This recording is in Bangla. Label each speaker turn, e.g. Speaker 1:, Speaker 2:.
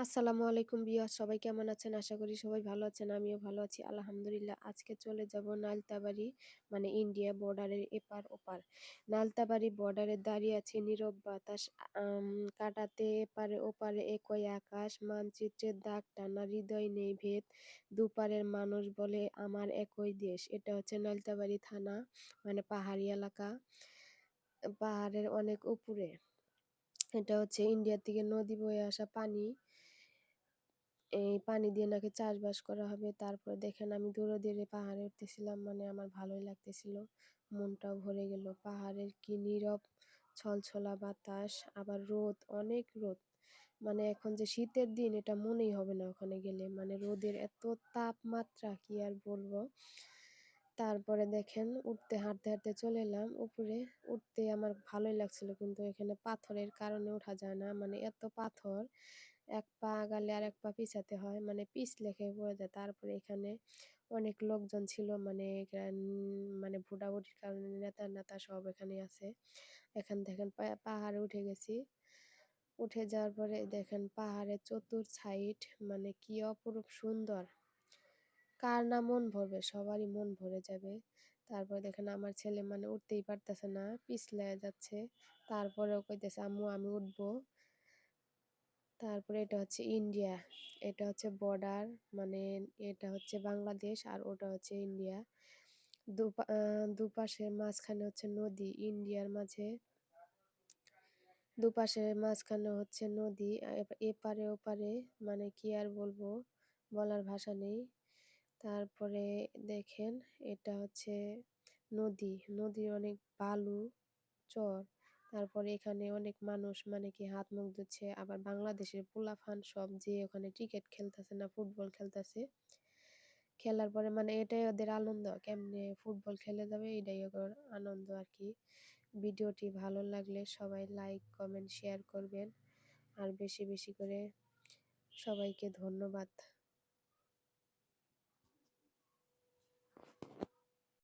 Speaker 1: আসসালামু আলাইকুম ভিউয়ার্স, সবাই কেমন আছেন? আশা করি সবাই ভালো আছেন। আমিও ভালো আছি আলহামদুলিল্লাহ। আজকে চলে যাব নালতাবাড়ি, মানে ইন্ডিয়া বর্ডারের এপার ওপার। নালতাবাড়ি বর্ডারে দাঁড়িয়ে আছে নীরব বাতাস, কাটাতে এপারে ওপারে একই আকাশ, মানচিত্রের দাগ টানা, হৃদয় নেই ভেদ, দুপারের মানুষ বলে আমার একই দেশ। এটা হচ্ছে নালতাবাড়ি থানা, মানে পাহাড়ি এলাকা, পাহাড়ের অনেক উপরে। এটা হচ্ছে ইন্ডিয়া থেকে নদী বয়ে আসা পানি। এই পানি দিয়ে নাকি চাষবাস করা হবে। তারপরে দেখেন আমি দূরে দূরে পাহাড়ে উঠতেছিলাম, মানে আমার ভালোই লাগতেছিল। মনটাও ভরে গেল। পাহাড়ের কি নীরব ছলছলা বাতাস, আবার রোদ, অনেক রোদ। মানে এখন যে শীতের দিন এটা মনেই হবে না ওখানে গেলে। মানে রোদের এত তাপমাত্রা কি আর বলবো। তারপরে দেখেন উঠতে হাঁটতে হাঁটতে চলে এলাম উপরে। উঠতে আমার ভালোই লাগছিল, কিন্তু এখানে পাথরের কারণে ওঠা যায় না। মানে এত পাথর, এক পা আগালে আর এক পা পিছাতে হয়, মানে পিছলে খেয়ে পড়ে যায়। তারপরে এখানে অনেক লোকজন ছিল, মানে মানে ভোটাভুটির কারণে নেতা নেতা সব এখানে আছে। এখান দেখেন পাহাড়ে উঠে গেছি। উঠে যাওয়ার পরে দেখেন পাহাড়ের চতুর সাইড, মানে কি অপরূপ সুন্দর। কার না মন ভরবে, সবারই মন ভরে যাবে। তারপরে দেখেন আমার ছেলে মানে উঠতেই পারতেছে না, পিছলায় যাচ্ছে। তারপরেও কইতেছে আম্মু আমি উঠবো। তারপরে এটা হচ্ছে ইন্ডিয়া, এটা হচ্ছে বর্ডার, মানে এটা হচ্ছে বাংলাদেশ আর ওটা হচ্ছে ইন্ডিয়া। দুপাশে মাঝখানে হচ্ছে নদী, ইন্ডিয়ার মাঝে দুপাশে মাঝখানে হচ্ছে নদী, এপারে ওপারে, মানে কি আর বলবো, বলার ভাষা নেই। তারপরে দেখেন এটা হচ্ছে নদী, নদীর অনেক বালু, চর। তারপরে এখানে অনেক মানুষ মানে কি হাত মুখ ধুচ্ছে, আবার বাংলাদেশের পোলাপান সব যে ওখানে ক্রিকেট খেলতেছে না ফুটবল খেলতেছে। খেলার পরে মানে এটাই ওদের আনন্দ, কেমনে ফুটবল খেলে যাবে এটাই ওদের আনন্দ আর কি। ভিডিওটি ভালো লাগলে সবাই লাইক কমেন্ট শেয়ার করবেন, আর বেশি বেশি করে। সবাইকে ধন্যবাদ।